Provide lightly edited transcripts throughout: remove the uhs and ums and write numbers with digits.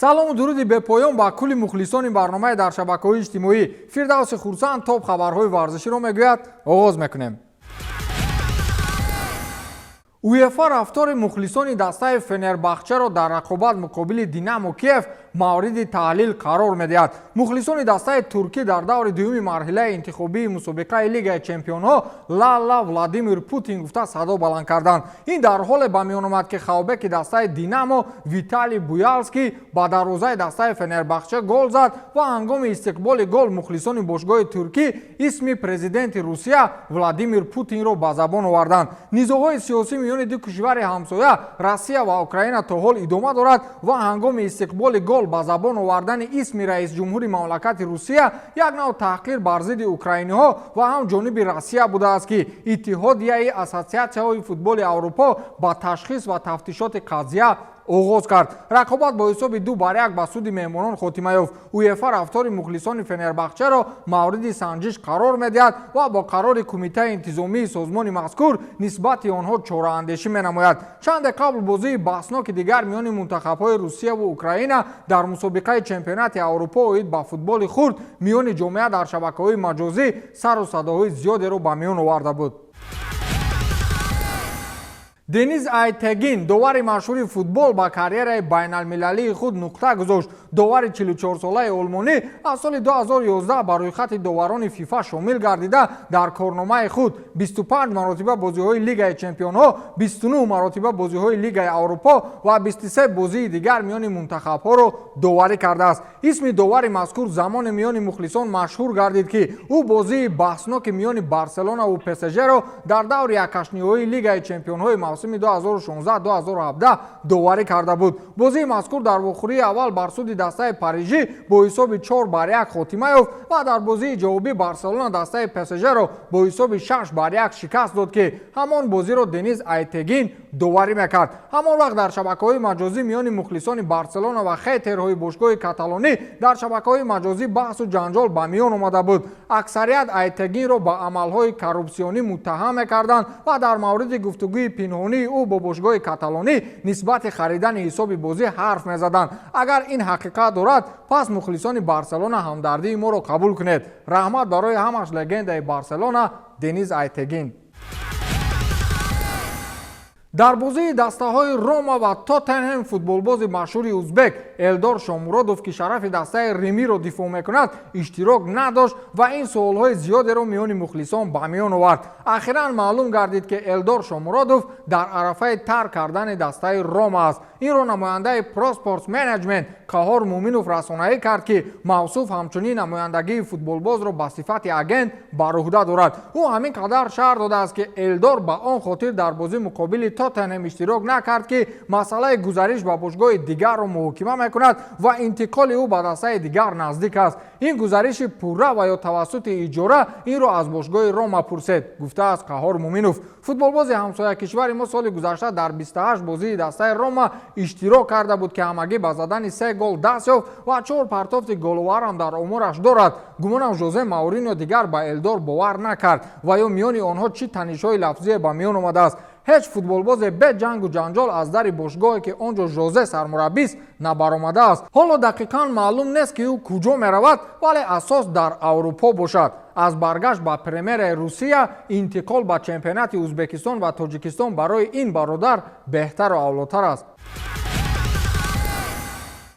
салому дуруди бепоён ба кулли мухлисони барномаи дар шабакаҳои иҷтимоӣ. Фирдавси Хурсанд топ хабарҳои варзиширо мегӯяд. оғоз мекунем. УЕФА рафтори мухлисони дастаи Фенербахчеро дар рақобат муқобили Динамо Киев мавриди таҳлил қарор медиҳад. Мухлисони дастаи туркӣ дар даври дуюми марҳилаи интихобии мусобиқаи Лигаи Чемпионҳо Ла Владимир Путин гуфта садо баланд карданд. Ин дар ҳоле ба миён омад, ки хавбеки дастаи Динамо Виталий Буялский ба дарвозаи дастаи Фенербахче гол зад ва ҳангоми истиқболи гол мухлисони бошгоҳи Туркӣ исми президенти Русия Владимир Путинро ба забон оварданд. Низоъҳои сиёсӣ миёни ду кишвари ҳамсоя Россия ва Украина то ҳол идома дорад ва ҳангоми истиқболи гол ба забон овардани исми раисҷумҳури мамлакати Русия як навъ таҳқир бар зидди украиниҳо ва ҳам ҷониби Россия будааст, ки иттиҳодияи ассотсиатсияҳои футболи Аврупо ба ташхис ва тафтишоти қазия оғоз кард. Рақобат бо ҳисоби 2-1 ба суди меҳмонон хотима ёфт. УЕФА рафтори мухлисони Фенербахчеро мавриди санҷиш қарор медиҳад ва бо қарори кумитаи интизомии созмони мазкур нисбати онҳо чораандешӣ менамояд. Чанде қабл бозии баҳсноки дигар миёни мунтахабҳои Русия ва Украина дар мусобиқаи чемпионати Аврупо оид ба футболи хурд миёни ҷомеа дар шабакаҳои маҷозӣ сару садоҳои зиёдеро ба миён оварда буд. Дениз Айтегин, довари машҳури футбол, ба карьераи байналмилалии худ нуқта гузошт. Довари 44-солаи олмонӣ аз соли 2011 ба рӯйхати доварони ФИФА шомил гардида дар корномаи худ 25 маротиба бозиҳои Лигаи Чемпионҳо, 29 маротиба бозиҳои Лигаи Аврупо ва 23 бозии дигар миёни мунтахабҳоро доварӣ кардааст. Исми довари мазкур замоне миёни мухлисон машҳур гардид, ки ӯ бозии баҳсноки миёни Барселона ва ПСЖ-ро дар даври яккашниҳои Лигаи Чемпионҳои мавсими 2016-2017 доварӣ карда буд. Бозии мазкур дар вохӯрии аввал бар суди дастаи Парижӣ бо ҳисоби 4-1 хотима ёфт ва дар бозии ҷавобӣ Барселона дастаи ПСЖ-ро бо ҳисоби 6-1 шикаст дод, ки ҳамон бозиро Дениз Айтегин доварӣ мекард. ҳамон вақт дар шабакаҳои маҷозӣ миёни мухлисони Барселона ва хейтерҳои бошгоҳи Каталонӣ дар шабакаҳои маҷозӣ баҳсу ҷанҷол ба миён омада буд. Аксарият Айтегинро ба амалҳои коррупсионӣ муттаҳам мекарданд ва дар мавриди гуфтугӯи пинҳонии ӯ бо бошгоҳи Каталонӣ нисбати харидани ҳисоби бозӣ ҳарф мезаданд. Агар ин ҳақиқат дорад, пас мухлисони Барселона ҳамдардии моро қабул кунед. Раҳмат барои ҳамаш легендаи Барселона Дениз Айтегин. дар бозии дастаҳои Рома ва Тоттенҳем футболбози машҳури узбек Элдор Шомуродов, ки шарафи дастаи Римиро дифоъ мекунад, иштирок надошт ва ин суолҳои зиёдеро миёни мухлисон ба миён овард. Ахиран маълум гардид, ки Элдор Шомуродов дар арафаи тарк кардани дастаи Рома аст. инро намояндаи Проспортс менеҷмент Қаҳор Муминов расонаӣ кард, ки мавсуф ҳамчунин намояндагии футболбозро ба сифати агент бар уҳда дорад. ӯ ҳамин қадар шаҳр додааст, ки Элдор ба он хотир дар бозӣ муқобили Тоттенҳем иштирок накард, ки масъалаи гузариш ба бошгоҳи дигарро муҳокима мекунад ва интиқоли ӯ ба дастаи дигар наздик аст. ин гузариши пурра ва ё тавассути иҷора инро аз бошгоҳи Рома пурсед, гуфтааст Қаҳор Муминов. футболбози ҳамсоя кишвари мо соли гузашта дар 28 бозии дастаи Рома иштирок карда буд, ки ҳамагӣ ба задани 3 гол даст ёфт ва 4 партофти головарам дар омораш дорад. гумонам Жозе Мауриньо дигар ба Элдор бовар накард ва ё миёни онҳо чӣ танишҳои лафзие ба миён омадааст. ҳеҷ футболбозе бе ҷангу ҷанҷол аз дари бошгоҳе, ки он ҷо Жозе сармураббист, набаромадааст. ҳоло дақиқан маълум нест, ки ӯ куҷо меравад, вале асос дар Аврупо бошад. аз баргашт ба премияраи Русия, интиқол ба чемпионати Узбекистон ва Тоҷикистон барои ин бародар беҳтару авлотар аст.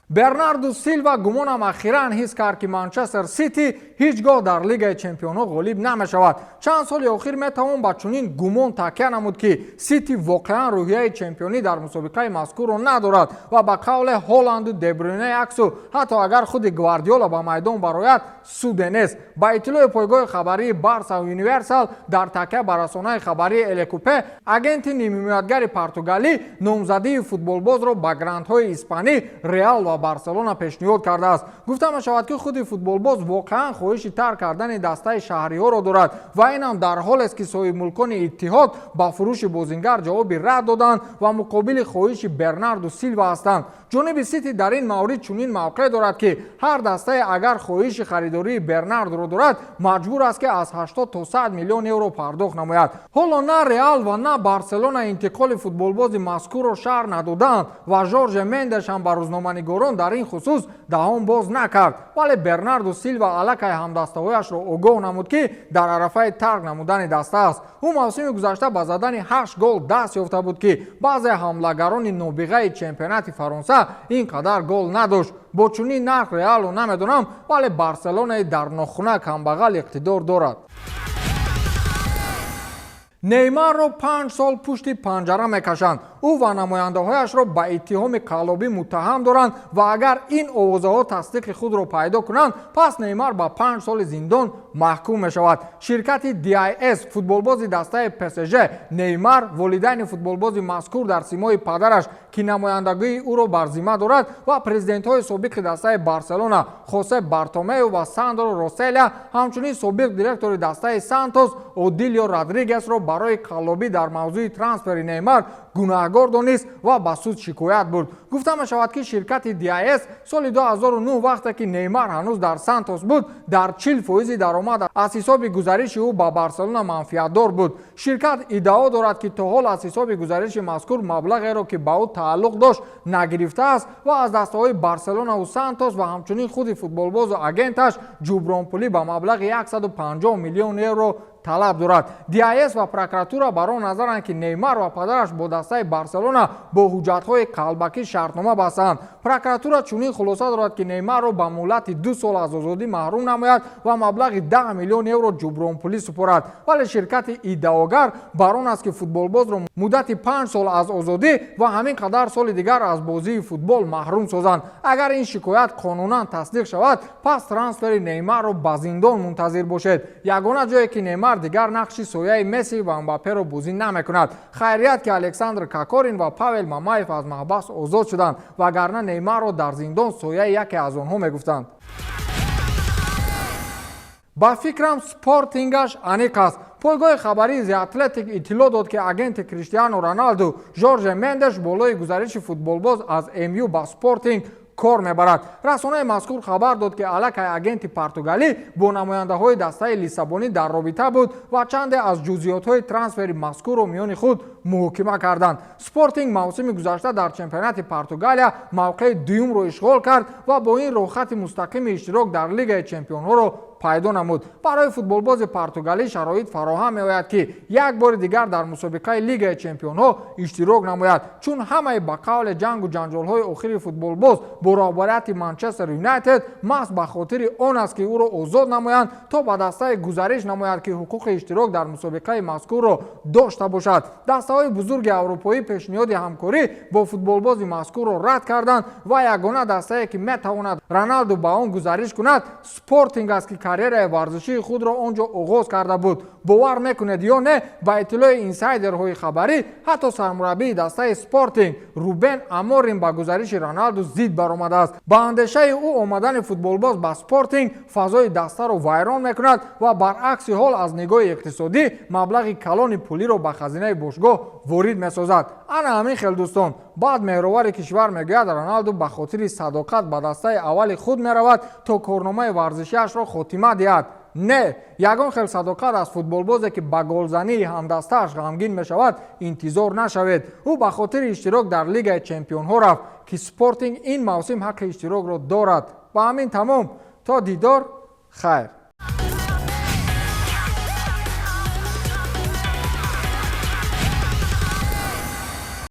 Бернардо Силва гумонам ахиран ҳис кард, ки Манчестер Сити ҳеҷ гоҳ дар Лигаи Чемпионҳо ғолиб намешавад. Чанд соли охир метавон ба чунин гумон такя намуд, ки Сити воқеан рӯҳияи чемпионӣ дар мусобиқаи мазкурро надорад ва ба қавле Ҳоланду, Дебрюне аксу ҳатто агар худи Гвардиола ба майдон барояд, суде нест. Ба иттилои пойгоҳи хабарии Барса Универсал дар такя ба расонаи хабарии Элекупе, агенти нимҳимоятгари португалӣ номзадии футболбозро ба грандҳои испанӣ, Реал ва Барселона пешниҳод кардааст. гуфта мешавад, ки худи футболбоз воқеан хоҳиши тарк кардани дастаи шаҳриҳоро дорад ва инам дар ҳолест, ки соҳибмулкони иттиҳод ба фурӯши бозингар ҷавоби рад доданд ва муқобили хоҳиши Бернардо Силва ҳастанд. ҷониби Сити дар ин маврид чунин мавқеъ дорад, ки ҳар дастае агар хоҳиши харидории Бернардоро дорад, маҷбур аст, ки аз 80 то 100 миллион евро пардохт намояд. ҳоло на Реал ва на Барселона интиқоли футболбози мазкурро шаҳр надоданд ва Жорже Мендеш ҳам ба рӯзноманигорон камерон дар ин хусус даҳон боз накард, вале Бернардо Силва аллакай ҳамдастаҳояшро огоҳ намуд ки дар арафаи тарк намудани даста аст. ӯ мавсими гузашта ба задани 8 гол даст ёфта буд ки баъзе ҳамлагарони нобиғаи чемпионати Фаронса ин қадар гол надошт. бо чунин нарх Реалу намедонам, вале Барселонаи дар нохуна камбағал иқтидор дорад. Неймарро 5 сол пушти панҷара мекашанд. ӯ ва намояндаҳояшро ба иттиҳоми қаллобӣ муттаҳам доранд ва агар ин овозаҳо тасдиқи худро пайдо кунанд, пас Неймар ба 5 соли зиндон маҳкум мешавад. Ширкати DIS футболбози дастаи ПСЖ Неймар волидайни футболбози мазкур дар симои падараш ки намояндагии ӯро бар зимма дорад ва президентҳои собиқи дастаи Барселона Хосе Бартомеу ва Сандро Росселя, ҳамчунин собиқ директори дастаи Сантос Одилио Родригесро барои қаллобӣ дар мавзӯи трансфери Неймар гунаҳгор донист ва ба суд шикоят бурд. гуфта мешавад ки ширкати DIS соли 2009 вақте ки Неймар ҳанӯз дар Сантос буд, дар 40% даромад аз ҳисоби гузариши ӯ ба Барселона манфиатдор буд. ширкат иддао дорад ки то ҳол аз ҳисоби гузариши мазкур маблағеро ки ба ӯ тааллуқ дошт нагирифтааст ва аз дастаҳои Барселонаву Сантос ва ҳамчунин худи футболбозу агенташ ҷубронпулӣ ба маблағи 150 миллион евро талаб дорад. DIS ва прокуратура бар он назаранд ки Неймар ва падараш бо дастаи Барселона бо ҳуҷҷатҳои қалбакӣ шартнома бастанд. прокуратура чунин хулоса дорад ки Неймарро ба муҳлати 2 сол аз озодӣ маҳрум намояд ва маблағи 10 миллион евро ҷубронпулӣ супорад. вале ширкати иддаогар бар он аст ки футболбозро муддати 5 сол аз озодӣ ва ҳамин қадар соли дигар аз бозии футбол маҳрум созанд. агар ин шикоят қонунан тасдиқ шавад, пас трансфери Неймарро ба зиндон мунтазир бошед. ягона ҷое ки Неймар дигар нақши сояи Месси ва Мбапперо бозӣ намекунад. хайрият ки Александр Кокорин ва Павел Мамаев аз маҳбас озод шуданд, вагарна Неймарро дар зиндон сояи яке аз онҳо мегуфтанд. ба фикрам спортингаш аниқ аст. пойгоҳи хабарии The Athletic иттилоъ дод ки агенти Криштиану Роналду Жорже Мендеш болои гузариши футболбоз аз МЮ ба Спортинг кор мебарад. расонаи мазкур хабар дод ки аллакай агенти португалӣ бо намояндаҳои дастаи Лиссабонӣ дар робита буд ва чанде аз ҷузъиётҳои трансфери мазкурро миёни худ муҳокима карданд. Спортинг мавсими гузашта дар чемпионати Португалия мавқеи дуюмро ишғол кард ва бо ин роҳхати мустақими иштирок дар Лигаи Чемпионҳоро пайдо намуд. барои футболбози португалӣ шароит фароҳам меояд ки як бори дигар дар мусобиқаи Лигаи Чемпионҳо иштирок намояд, чун ҳамаи ба қавли ҷангу ҷанҷолҳои охири футболбоз бо роҳбарияти Манчестер Юнайтед маҳз ба хотири он аст ки ӯро озод намоянд то ба дастаи гузариш намояд ки ҳуқуқи иштирок дар мусобиқаи мазкурро дошта бошад. дастаҳои бузурги аврупоӣ пешниҳоди ҳамкорӣ бо футболбози мазкурро рад карданд ва ягона дастае ки метавонад Роналду ба он гузариш кунад Спортинг аст ки карьераи варзишии худро онҷо оғоз карда буд. бовар мекунед ё не, ба иттилои инсайдерҳои хабарӣ ҳатто сармураббии дастаи Спортинг Рубен Аморим ба гузариши Роналду зид баромадааст. ба андешаи ӯ омадани футболбоз ба Спортинг фазои дастаро вайрон мекунад ва баръакси ҳол аз нигоҳи иқтисодӣ маблағи калони пулиро ба хазинаи бошгоҳ ворид месозад. ана ҳамин хел дӯстон, баъд меҳровари кишвар мегӯяд Роналду ба хотири садоқат ба дастаи аввали худ меравад то корномаи варзишиашро хотима диҳад. не, ягон хел садоқат аз футболбозе ки ба голзании ҳамдастааш ғамгин мешавад интизор нашавед. ӯ ба хотири иштирок дар Лигаи Чемпионҳо рафт ки Спортинг ин мавсим ҳаққи иштирокро дорад. ба ҳамин тамом, то дидор, хайр.